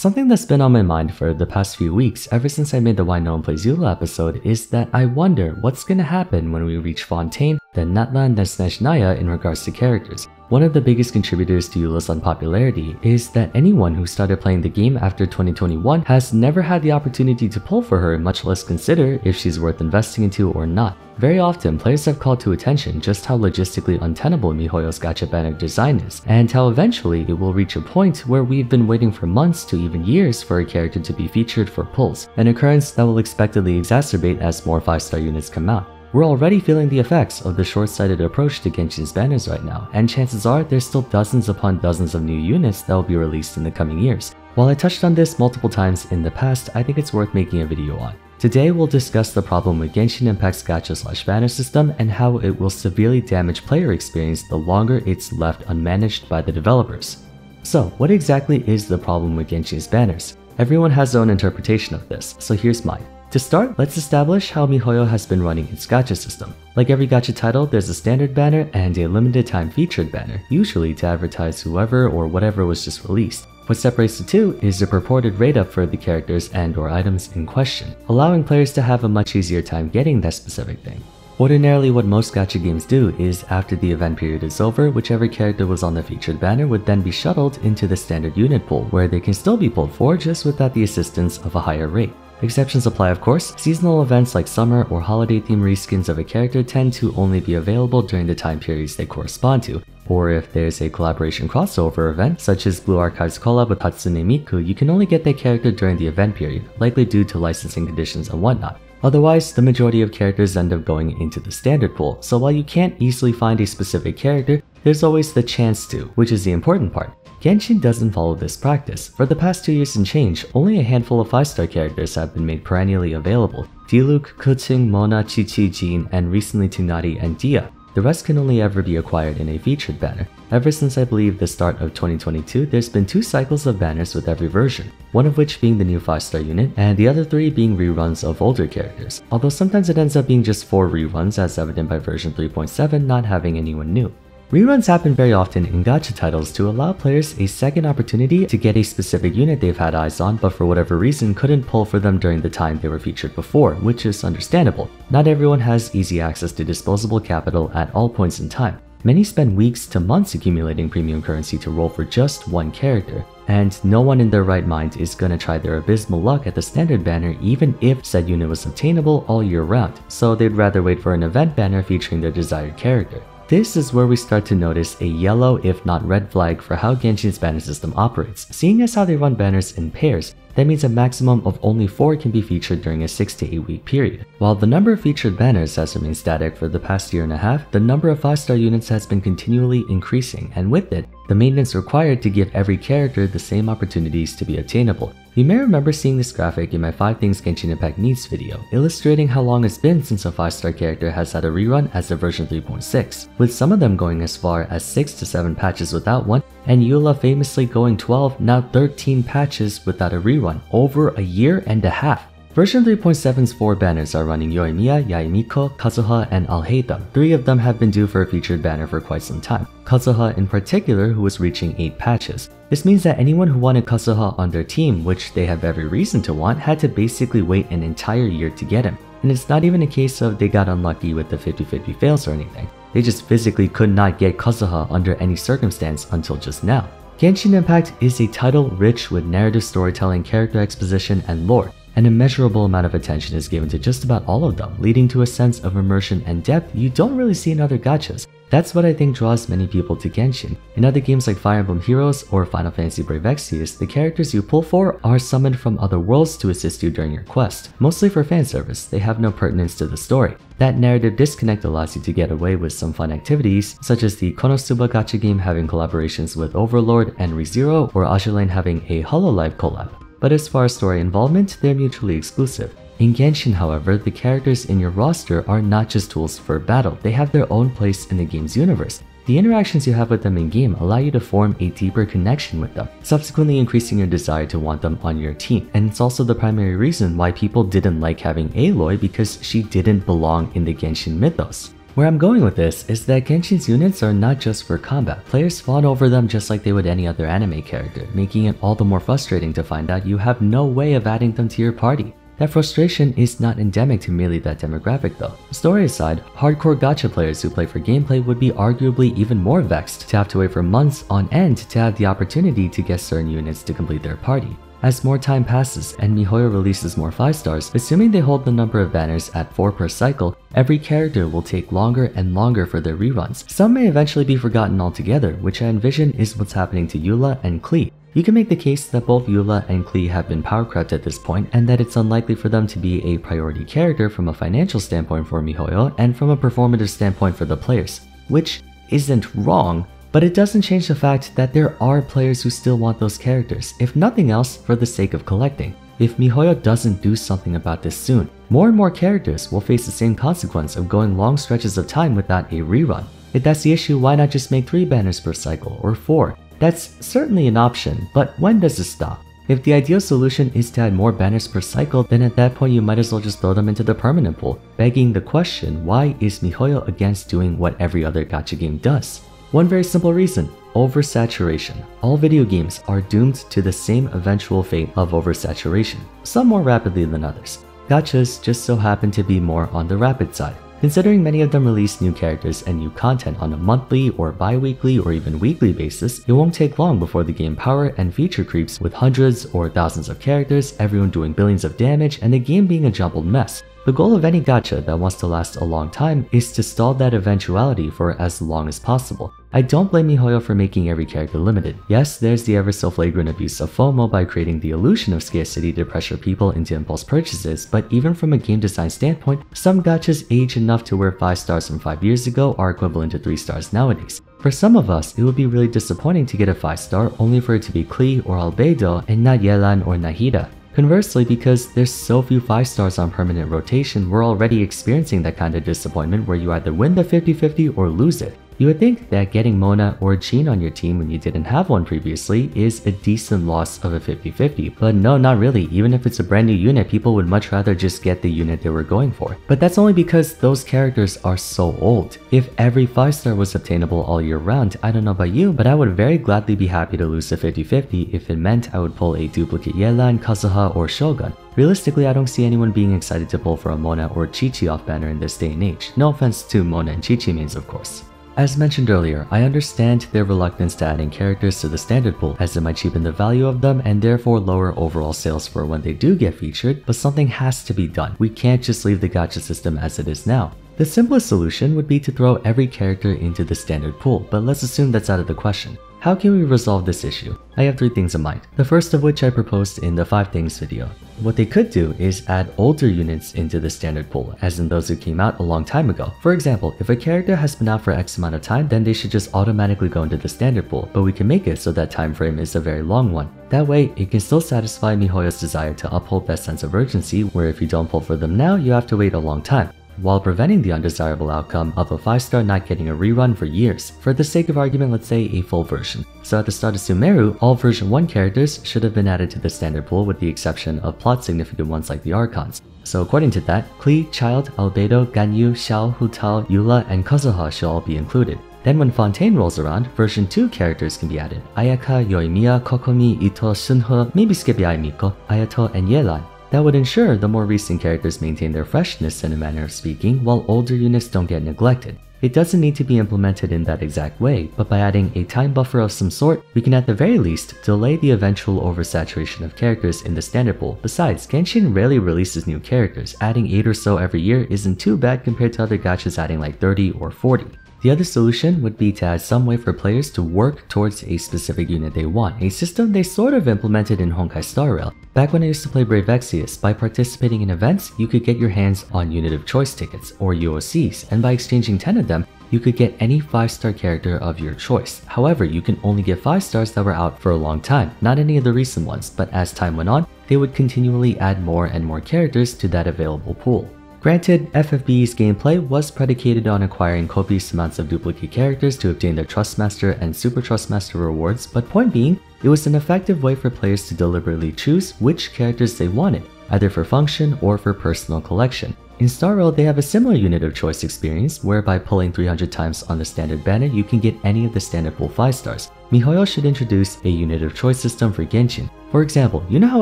Something that's been on my mind for the past few weeks ever since I made the Why No One Plays Eula episode is that I wonder what's gonna happen when we reach Fontaine, then Natla, and then Snezhnaya in regards to characters. One of the biggest contributors to Eula's unpopularity is that anyone who started playing the game after 2021 has never had the opportunity to pull for her, much less consider if she's worth investing into or not. Very often, players have called to attention just how logistically untenable miHoYo's gacha banner design is, and how eventually it will reach a point where we've been waiting for months to even years for a character to be featured for pulls, an occurrence that will expectedly exacerbate as more 5-star units come out. We're already feeling the effects of the short-sighted approach to Genshin's banners right now, and chances are there's still dozens upon dozens of new units that will be released in the coming years. While I touched on this multiple times in the past, I think it's worth making a video on. Today we'll discuss the problem with Genshin Impact's gacha/banner system and how it will severely damage player experience the longer it's left unmanaged by the developers. So what exactly is the problem with Genshin's banners? Everyone has their own interpretation of this, so here's mine. To start, let's establish how miHoYo has been running its gacha system. Like every gacha title, there's a standard banner and a limited time featured banner, usually to advertise whoever or whatever was just released. What separates the two is the purported rate up for the characters and/or items in question, allowing players to have a much easier time getting that specific thing. Ordinarily, what most gacha games do is after the event period is over, whichever character was on the featured banner would then be shuttled into the standard unit pool, where they can still be pulled for just without the assistance of a higher rate. Exceptions apply, of course. Seasonal events like summer or holiday theme reskins of a character tend to only be available during the time periods they correspond to, or if there's a collaboration crossover event such as Blue Archive's collab with Hatsune Miku, you can only get that character during the event period, likely due to licensing conditions and whatnot. Otherwise, the majority of characters end up going into the standard pool, so while you can't easily find a specific character, there's always the chance to, which is the important part. Genshin doesn't follow this practice. For the past 2 years and change, only a handful of 5-star characters have been made perennially available: Diluc, Kuching, Mona, Qiqi, Jean, and recently Tighnari and Dia. The rest can only ever be acquired in a featured banner. Ever since I believe the start of 2022, there's been 2 cycles of banners with every version, one of which being the new 5-star unit, and the other 3 being reruns of older characters, although sometimes it ends up being just 4 reruns, as evident by version 3.7 not having anyone new. Reruns happen very often in gacha titles to allow players a second opportunity to get a specific unit they've had eyes on but for whatever reason couldn't pull for them during the time they were featured before, which is understandable. Not everyone has easy access to disposable capital at all points in time. Many spend weeks to months accumulating premium currency to roll for just one character, and no one in their right mind is gonna try their abysmal luck at the standard banner even if said unit was obtainable all year round, so they'd rather wait for an event banner featuring their desired character. This is where we start to notice a yellow if not red flag for how Genshin's banner system operates. Seeing as how they run banners in pairs, that means a maximum of only 4 can be featured during a 6 to 8 week period. While the number of featured banners has remained static for the past year and a half, the number of 5-star units has been continually increasing, and with it, the maintenance required to give every character the same opportunities to be attainable. You may remember seeing this graphic in my 5 Things Genshin Impact Needs video, illustrating how long it's been since a 5-star character has had a rerun as of version 3.6, with some of them going as far as 6 to 7 patches without one, and Eula famously going 12, now 13 patches without a rerun, over a year and a half. Version 3.7's 4 banners are running Yoimiya, Yaemiko, Kazuha, and Alhaitham. 3 of them have been due for a featured banner for quite some time. Kazuha in particular, who was reaching 8 patches. This means that anyone who wanted Kazuha on their team, which they have every reason to want, had to basically wait an entire year to get him. And it's not even a case of they got unlucky with the 50-50 fails or anything. They just physically could not get Kazuha under any circumstance until just now. Genshin Impact is a title rich with narrative storytelling, character exposition, and lore. An immeasurable amount of attention is given to just about all of them, leading to a sense of immersion and depth you don't really see in other gachas. That's what I think draws many people to Genshin. In other games like Fire Emblem Heroes or Final Fantasy Brave Exvius, the characters you pull for are summoned from other worlds to assist you during your quest. Mostly for fan service, they have no pertinence to the story. That narrative disconnect allows you to get away with some fun activities, such as the Konosuba gacha game having collaborations with Overlord and ReZero, or Azure Lane having a Hololive collab. But as far as story involvement, they're mutually exclusive. In Genshin, however, the characters in your roster are not just tools for battle, they have their own place in the game's universe. The interactions you have with them in-game allow you to form a deeper connection with them, subsequently increasing your desire to want them on your team. And it's also the primary reason why people didn't like having Aloy, because she didn't belong in the Genshin mythos. Where I'm going with this is that Genshin's units are not just for combat. Players fawn over them just like they would any other anime character, making it all the more frustrating to find out you have no way of adding them to your party. That frustration is not endemic to merely that demographic though. Story aside, hardcore gacha players who play for gameplay would be arguably even more vexed to have to wait for months on end to have the opportunity to get certain units to complete their party. As more time passes and MiHoYo releases more 5 stars, assuming they hold the number of banners at 4 per cycle, every character will take longer and longer for their reruns. Some may eventually be forgotten altogether, which I envision is what's happening to Eula and Klee. You can make the case that both Eula and Klee have been power crept at this point, and that it's unlikely for them to be a priority character from a financial standpoint for MiHoYo and from a performative standpoint for the players. Which isn't wrong, but it doesn't change the fact that there are players who still want those characters, if nothing else for the sake of collecting. If MiHoYo doesn't do something about this soon, more and more characters will face the same consequence of going long stretches of time without a rerun. If that's the issue, why not just make 3 banners per cycle, or 4? That's certainly an option, but when does it stop? If the ideal solution is to add more banners per cycle, then at that point you might as well just throw them into the permanent pool, begging the question, why is MiHoYo against doing what every other gacha game does? One very simple reason: oversaturation. All video games are doomed to the same eventual fate of oversaturation, some more rapidly than others. Gachas just so happen to be more on the rapid side. Considering many of them release new characters and new content on a monthly or bi-weekly or even weekly basis, it won't take long before the game power and feature creeps with hundreds or thousands of characters, everyone doing billions of damage, and the game being a jumbled mess. The goal of any gacha that wants to last a long time is to stall that eventuality for as long as possible. I don't blame MiHoYo for making every character limited. Yes, there's the ever so flagrant abuse of FOMO by creating the illusion of scarcity to pressure people into impulse purchases, but even from a game design standpoint, some gachas age enough to where 5 stars from 5 years ago are equivalent to 3 stars nowadays. For some of us, it would be really disappointing to get a 5 star only for it to be Klee or Albedo and not Yelan or Nahida. Conversely, because there's so few 5 stars on permanent rotation, we're already experiencing that kind of disappointment where you either win the 50-50 or lose it. You would think that getting Mona or Jean on your team when you didn't have one previously is a decent loss of a 50-50, but no, not really. Even if it's a brand new unit, people would much rather just get the unit they were going for. But that's only because those characters are so old. If every 5 star was obtainable all year round, I don't know about you, but I would very gladly be happy to lose the 50-50 if it meant I would pull a duplicate Yelan, Kazuha, or Shogun. Realistically, I don't see anyone being excited to pull for a Mona or Chi-Chi off banner in this day and age. No offense to Mona and Chi-Chi mains, of course. As mentioned earlier, I understand their reluctance to adding characters to the standard pool, as it might cheapen the value of them and therefore lower overall sales for when they do get featured, but something has to be done. We can't just leave the gacha system as it is now. The simplest solution would be to throw every character into the standard pool, but let's assume that's out of the question. How can we resolve this issue? I have 3 things in mind, the first of which I proposed in the 5 things video. What they could do is add older units into the standard pool, as in those who came out a long time ago. For example, if a character has been out for X amount of time, then they should just automatically go into the standard pool, but we can make it so that time frame is a very long one. That way, it can still satisfy MiHoYo's desire to uphold that sense of urgency, where if you don't pull for them now, you have to wait a long time, while preventing the undesirable outcome of a 5 star not getting a rerun for years. For the sake of argument, let's say a full version. So at the start of Sumeru, all version 1 characters should have been added to the standard pool with the exception of plot significant ones like the Archons. So according to that, Klee, Child, Albedo, Ganyu, Xiao, Hutao, Eula, and Kazuha should all be included. Then when Fontaine rolls around, version 2 characters can be added. Ayaka, Yoimiya, Kokomi, Ito, Sunhe, maybe skip Yaimiko, Ayato, and Yelan. That would ensure the more recent characters maintain their freshness in a manner of speaking, while older units don't get neglected. It doesn't need to be implemented in that exact way, but by adding a time buffer of some sort, we can at the very least delay the eventual oversaturation of characters in the standard pool. Besides, Genshin rarely releases new characters. Adding 8 or so every year isn't too bad compared to other gachas adding like 30 or 40. The other solution would be to add some way for players to work towards a specific unit they want, a system they sort of implemented in Honkai Star Rail. Back when I used to play Brave Exvius, by participating in events, you could get your hands on Unit of Choice tickets, or UOCs, and by exchanging 10 of them, you could get any 5-star character of your choice. However, you can only get 5 stars that were out for a long time, not any of the recent ones, but as time went on, they would continually add more and more characters to that available pool. Granted, FFBE's gameplay was predicated on acquiring copious amounts of duplicate characters to obtain their Trustmaster and Super Trustmaster rewards, but point being, it was an effective way for players to deliberately choose which characters they wanted, either for function or for personal collection. In Star Rail, they have a similar unit of choice experience, where by pulling 300 times on the standard banner, you can get any of the standard pull 5 stars. MiHoYo should introduce a unit of choice system for Genshin. For example, you know how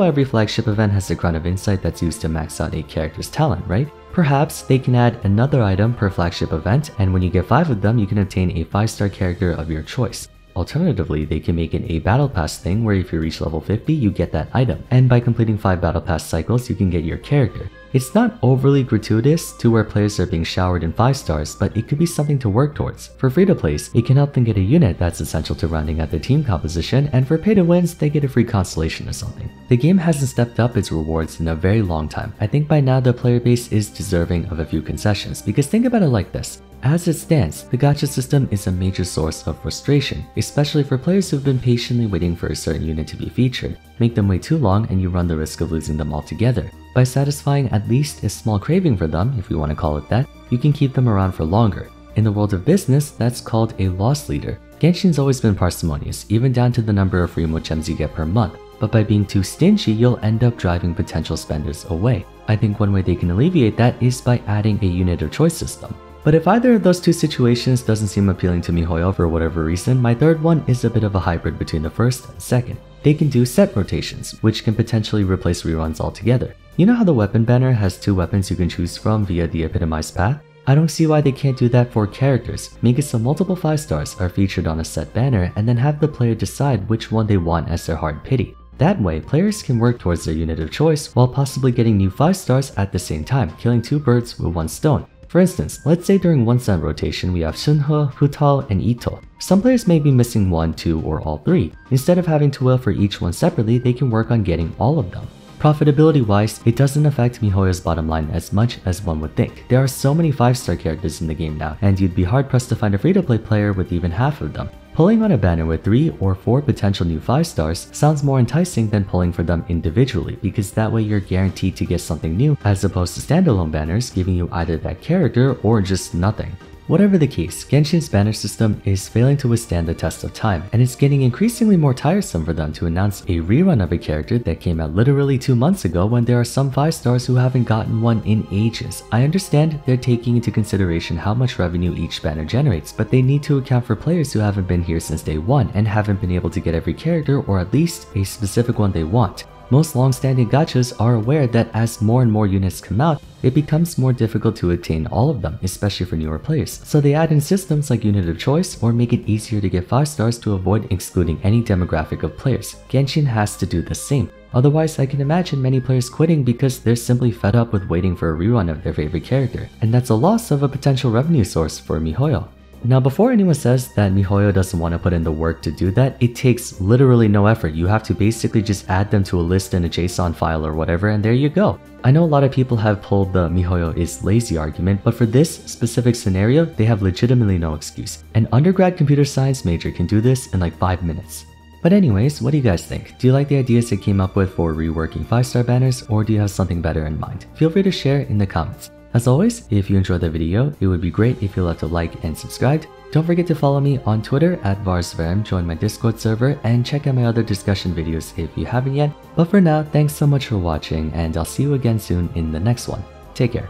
every flagship event has a crown of insight that's used to max out a character's talent, right? Perhaps they can add another item per flagship event, and when you get 5 of them, you can obtain a 5-star character of your choice. Alternatively, they can make it a battle pass thing where if you reach level 50, you get that item, and by completing 5 battle pass cycles, you can get your character. It's not overly gratuitous to where players are being showered in 5 stars, but it could be something to work towards. For free-to-plays, it can help them get a unit that's essential to rounding out their team composition, and for pay-to-wins, they get a free constellation or something. The game hasn't stepped up its rewards in a very long time. I think by now the player base is deserving of a few concessions, because think about it like this. As it stands, the gacha system is a major source of frustration, especially for players who've been patiently waiting for a certain unit to be featured. Make them wait too long and you run the risk of losing them altogether. By satisfying at least a small craving for them, if we want to call it that, you can keep them around for longer. In the world of business, that's called a loss leader. Genshin's always been parsimonious, even down to the number of free mochems you get per month. But by being too stingy, you'll end up driving potential spenders away. I think one way they can alleviate that is by adding a unit of choice system. But if either of those two situations doesn't seem appealing to MiHoYo for whatever reason, my third one is a bit of a hybrid between the first and second. They can do set rotations, which can potentially replace reruns altogether. You know how the weapon banner has 2 weapons you can choose from via the epitomized path? I don't see why they can't do that for characters. Make it so multiple 5 stars are featured on a set banner and then have the player decide which one they want as their hard pity. That way, players can work towards their unit of choice while possibly getting new 5 stars at the same time, killing 2 birds with 1 stone. For instance, let's say during one set rotation we have Sunhe, Hutal, and Ito. Some players may be missing 1, 2, or all 3. Instead of having to whale for each one separately, they can work on getting all of them. Profitability-wise, it doesn't affect MiHoYo's bottom line as much as one would think. There are so many 5-star characters in the game now, and you'd be hard-pressed to find a free-to-play player with even half of them. Pulling on a banner with 3 or 4 potential new 5 stars sounds more enticing than pulling for them individually, because that way you're guaranteed to get something new as opposed to standalone banners giving you either that character or just nothing. Whatever the case, Genshin's banner system is failing to withstand the test of time, and it's getting increasingly more tiresome for them to announce a rerun of a character that came out literally 2 months ago when there are some 5 stars who haven't gotten one in ages. I understand they're taking into consideration how much revenue each banner generates, but they need to account for players who haven't been here since day 1 and haven't been able to get every character or at least a specific one they want. Most long-standing gachas are aware that as more and more units come out, it becomes more difficult to attain all of them, especially for newer players. So they add in systems like unit of choice or make it easier to get 5 stars to avoid excluding any demographic of players. Genshin has to do the same. Otherwise, I can imagine many players quitting because they're simply fed up with waiting for a rerun of their favorite character. And that's a loss of a potential revenue source for MiHoYo. Now, before anyone says that MiHoYo doesn't want to put in the work to do that, it takes literally no effort. You have to basically just add them to a list in a JSON file or whatever, and there you go. I know a lot of people have pulled the MiHoYo is lazy argument, but for this specific scenario, they have legitimately no excuse. An undergrad computer science major can do this in like 5 minutes. But anyways, what do you guys think? Do you like the ideas they came up with for reworking 5-star banners, or do you have something better in mind? Feel free to share in the comments. As always, if you enjoyed the video, it would be great if you left a like and subscribed. Don't forget to follow me on Twitter at Vars, join my Discord server, and check out my other discussion videos if you haven't yet. But for now, thanks so much for watching, and I'll see you again soon in the next one. Take care.